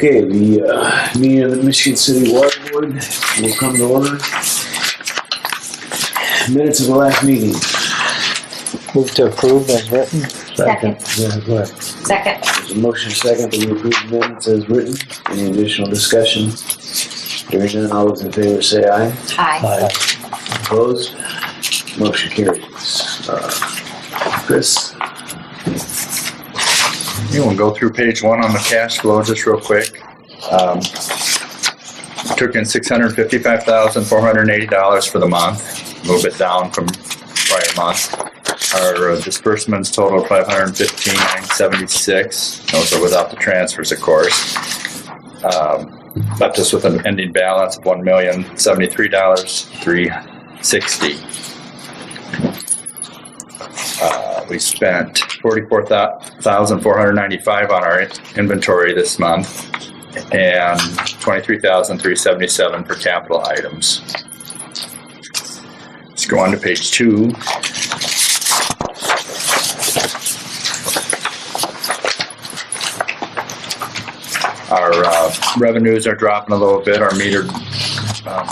Okay, the meeting of the Michigan City Water Board will come to order. Minutes of the last meeting. Move to approve as written. Second. Yeah, go ahead. Second. There's a motion second that we approve the minutes as written. Any additional discussion? Hearing none, all those in favor say aye. Aye. Opposed? Motion carries. Chris? You want to go through page 1 on the cash flow just real quick. Took in $655,480 for the month, a little bit down from prior month. Our disbursements total $515,976. Those are without the transfers, of course. Left us with an ending balance of $1,073,360. We spent $44,495 on our inventory this month and $23,377 for capital items. Let's go on to page 2. Our revenues are dropping a little bit. Our metered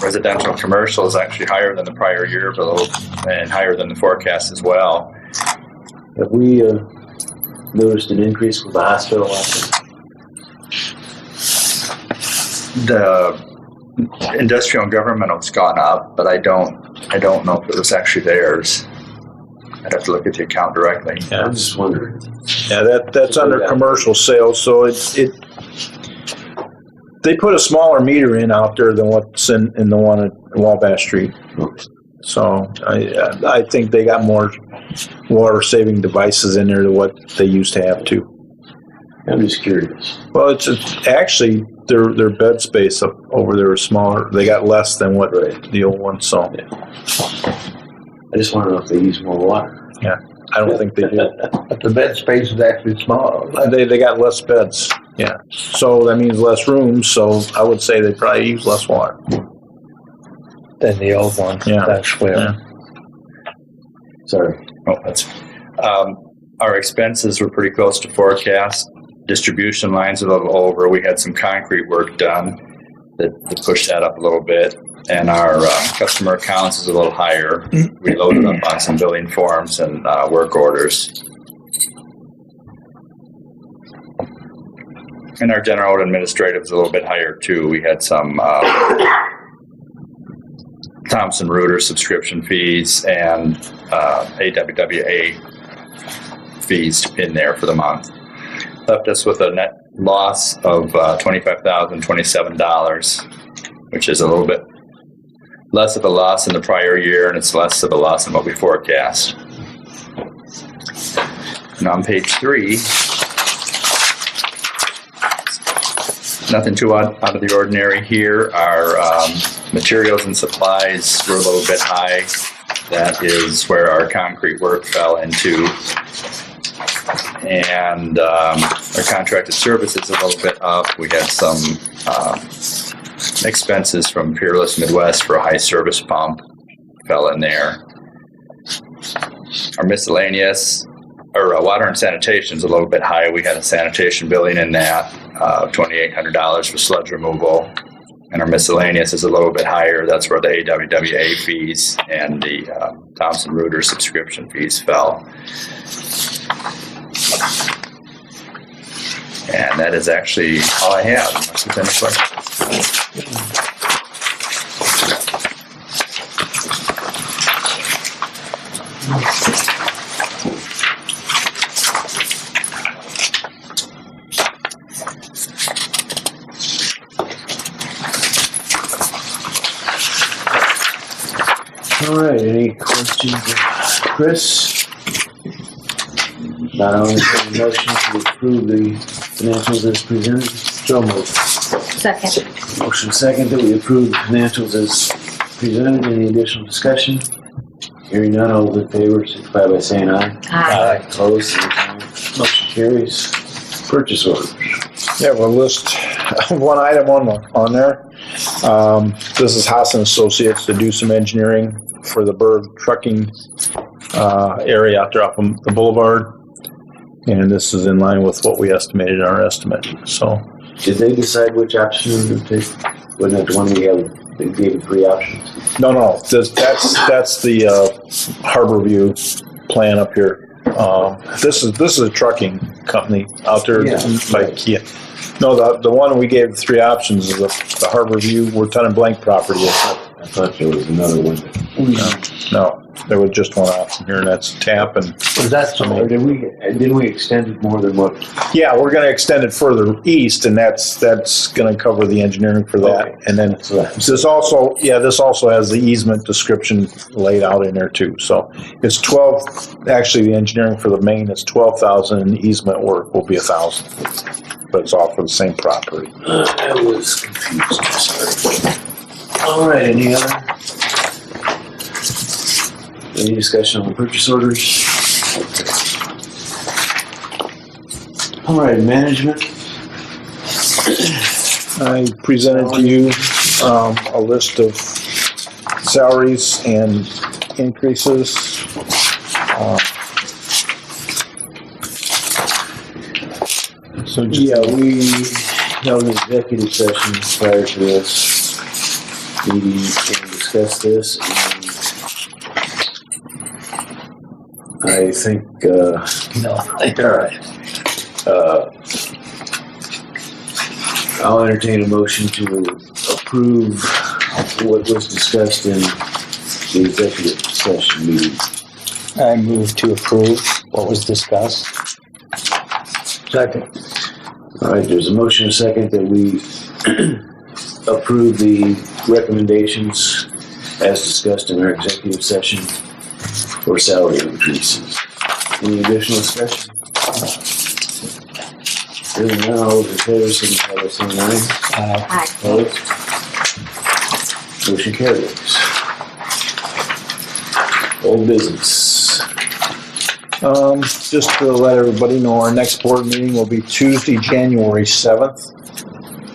residential and commercial is actually higher than the prior year, and higher than the forecast as well. Have we noticed an increase with the hospital after? The industrial and governmental has gone up, but I don't know if it was actually theirs. I'd have to look at the account directly. Yeah, I'm just wondering. Yeah, that's under commercial sales, so they put a smaller meter in out there than what's in the one at Wabash Street. So I think they got more water saving devices in there than what they used to have too. I'm just curious. Well, it's actually their bed space up over there is smaller. They got less than what the old one. So Yeah. I just want to know if they use more water. yeah, I don't think they do. But the bed space is actually smaller. They got less beds. Yeah, so that means less rooms. So I would say they probably use less water Than the old one. Yeah. That's clear. Yeah. Sorry. Oh, that's our expenses were pretty close to forecast. Distribution lines a little over. We had some concrete work done that pushed that up a little bit, and our customer accounts is a little higher. We loaded up on some billing forms and work orders. And our general administrative is a little bit higher too. We had some Thomson Reuters subscription fees and AWWA fees in there for the month. Left us with a net loss of $25,027, which is a little bit less of a loss than the prior year, and it's less of a loss than what we forecast. And on page 3, nothing too out of the ordinary here. Our materials and supplies were a little bit high. That is where our concrete work fell into. And our contracted services a little bit up. We had some expenses from Peerless Midwest for a high service pump fell in there. Our miscellaneous, or water and sanitation is a little bit high. We had a sanitation billing in that, $2,800 for sludge removal. And our miscellaneous is a little bit higher. That's where the AWWA fees and the Thomson Reuters subscription fees fell. And that is actually all I have. Unless there's any questions. All right, any questions? Chris? Not only for the motion to approve the financials as presented. So moved. Second. Motion second that we approve the financials as presented. Any additional discussion? Hearing none, all those in favor, signify by saying aye. Aye. Opposed, same sign. Motion carries. Purchase orders. Yeah, we'll list one item on there. This is Haas and Associates to do some engineering for the Berg trucking area out there off the boulevard. And this is in line with what we estimated in our estimate. So Did they decide which option to take? Wasn't that the one they gave 3 options? No, that's the Harbor View plan up here. This is a trucking company out there. Yeah. Like, yeah. No, the one we gave 3 options is the Harbor View. We're tenant blank property. I thought there was another one. No, there was just one option here, and that's tap and. Was that some, Or didn't we extend it more than what? Yeah, we're going to extend it further east, and that's going to cover the engineering for that. Okay. And then this also has the easement description laid out in there too. So it's 12. Actually, the engineering for the main is 12,000, and the easement work will be 1,000. But it's all for the same property. I was confused. Sorry. All right. Any discussion on the purchase orders? All right, management. I presented to you a list of salaries and increases. So Yeah, we held an executive session prior to this meeting to discuss this. And I think, no, all right. I'll entertain a motion to approve what was discussed in the executive session meeting. I move to approve what was discussed. Second. All right, there's a motion, a second, that we approve the recommendations as discussed in our executive session for salary increases. Any additional discussion? Hearing none, all those in favor, signify by saying aye. Aye. Opposed? Motion carries. Old business. Just to let everybody know, our next board meeting will be Tuesday, January 7th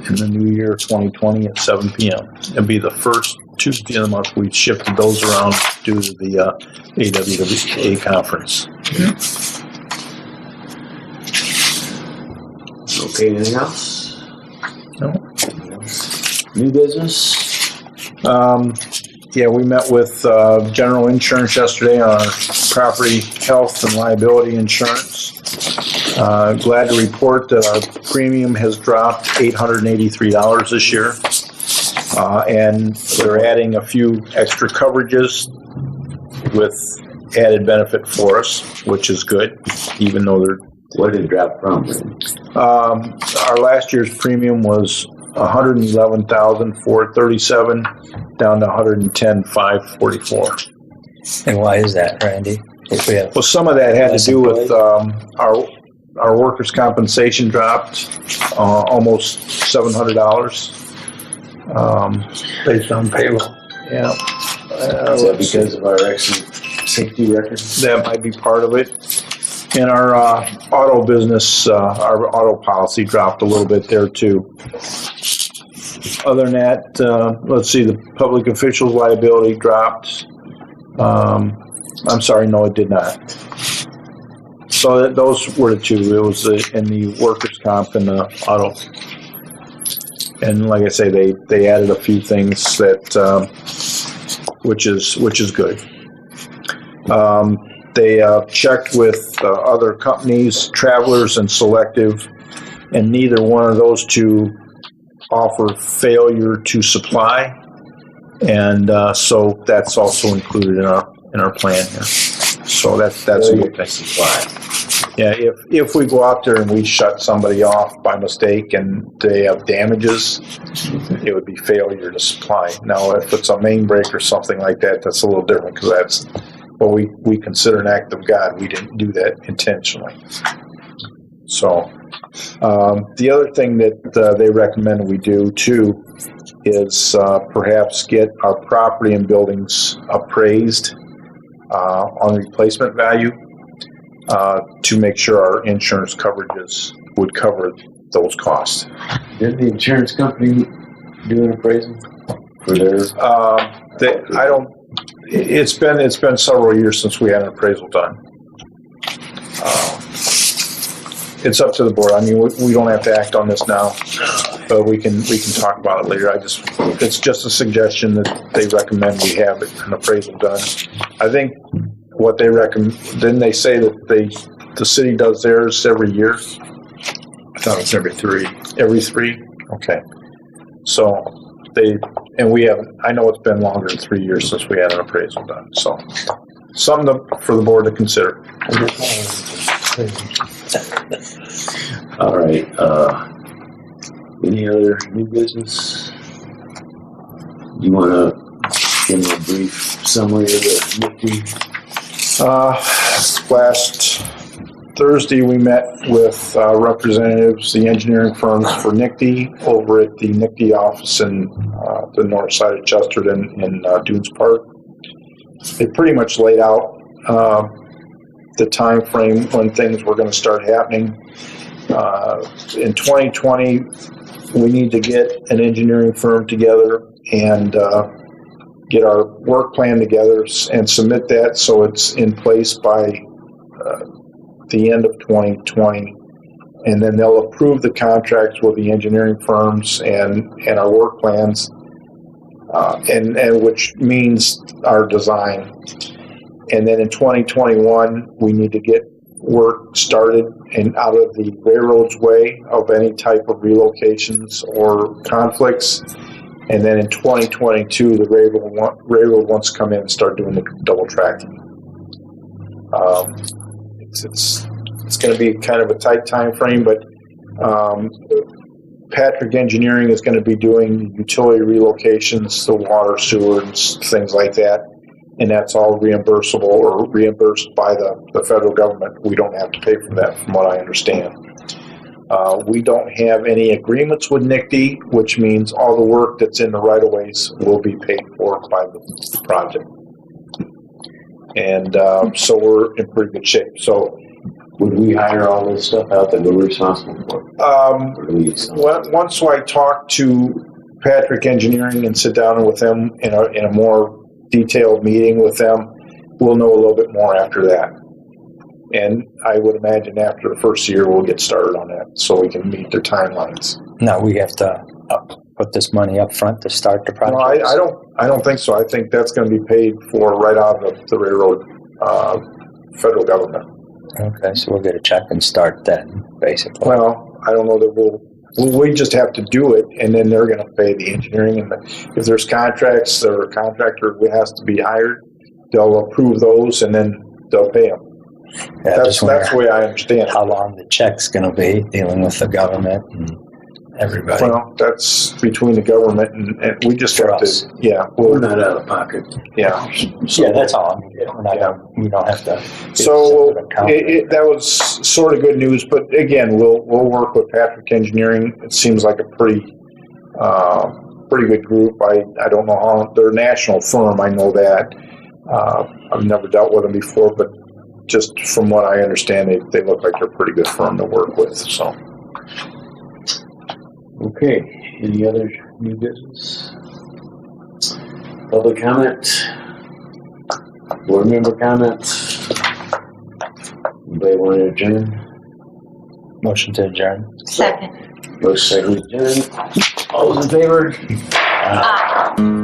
in the new year 2020 at 7 p.m. It'll be the first Tuesday of the month. We shifted those around due to the AWWA conference. Okay, anything else? No. New business? Yeah, we met with General Insurance yesterday on our property, health, and liability insurance. Glad to report that our premium has dropped $883 this year. And they're adding a few extra coverages with added benefit for us, which is good, even though they're. What did it drop from? Our last year's premium was $111,437 down to $110,544. And why is that, Randy? If we have Well, some of that had Less to do with employees? our workers' compensation dropped almost $700. based on payroll. Yeah, Is that because of our excellent safety record? that might be part of it. And our auto business, our auto policy dropped a little bit there too. Other than that, let's see, the public officials liability dropped. I'm sorry, no, it did not. So those were the two. It was in the workers' comp and the auto. And like I say, they added a few things that, which is good. They checked with other companies, Travelers and Selective, and neither one of those two offer failure to supply, and so that's also included in our plan here. So that's a good thing. Supply. Yeah, if we go out there and we shut somebody off by mistake and they have damages, it would be failure to supply. Now, if it's a main break or something like that, that's a little different because that's what we consider an act of God. We didn't do that intentionally. So the other thing that they recommend we do too is perhaps get our property and buildings appraised on replacement value to make sure our insurance coverages would cover those costs. Did the insurance company do an appraisal for their? It's been several years since we had an appraisal done. it's up to the board. I mean, we don't have to act on this now, but we can talk about it later. It's just a suggestion that they recommend we have an appraisal done. I think what they recommend, didn't they say that the city does theirs every year? I thought it was every 3. Every 3? Okay. So we haven't, I know it's been longer than 3 years since we had an appraisal done. So something for the board to consider. All right, any other new business? You want to give me a brief summary of the NICTE? Last Thursday, we met with representatives, the engineering firms for NICTE over at the NICTE office in the north side of Chesterton in Dunes Park. They pretty much laid out the time frame when things were going to start happening. In 2020, we need to get an engineering firm together and get our work plan together and submit that so it's in place by the end of 2020. And then they'll approve the contracts with the engineering firms and our work plans, and which means our design. And then in 2021, we need to get work started and out of the railroad's way of any type of relocations or conflicts. And then in 2022, the railroad wants to come in and start doing the double tracking. It's going to be kind of a tight time frame, but Patrick Engineering is going to be doing utility relocations, the water, sewer, and things like that. And that's all reimbursable or reimbursed by the federal government. We don't have to pay for that, from what I understand. We don't have any agreements with NICTE, which means all the work that's in the right-of-ways will be paid for by the project. And so we're in pretty good shape. So Would we hire all this stuff out that we're responsible for? Once I talk to Patrick Engineering and sit down with them in a more detailed meeting with them, we'll know a little bit more after that. And I would imagine after the first year, we'll get started on that so we can meet their timelines. Now we have to put this money up front to start the project. No, I don't think so. I think that's going to be paid for right out of the railroad federal government. Okay, so we'll get a check and start then, basically. Well, I don't know that we just have to do it, and then they're going to pay the engineering. And if there's contracts or a contractor who has to be hired, they'll approve those, and then they'll pay them. Yeah, That's the way I understand it. how long the check's going to be, dealing with the government and everybody. Well, that's between the government and we just For have us. to. Yeah, We're not out of pocket. yeah. Yeah, that's all. I mean, we don't have to. So that was sort of good news, but again, we'll work with Patrick Engineering. It seems like a pretty good group. I don't know how they're a national firm. I know that. I've never dealt with them before, but just from what I understand, they look like they're a pretty good firm to work with. So. Okay, any other new business? Public comment? Board member comments? Anybody want to adjourn? Motion to adjourn. Second. Motion second adjourn. All those in favor? Aye.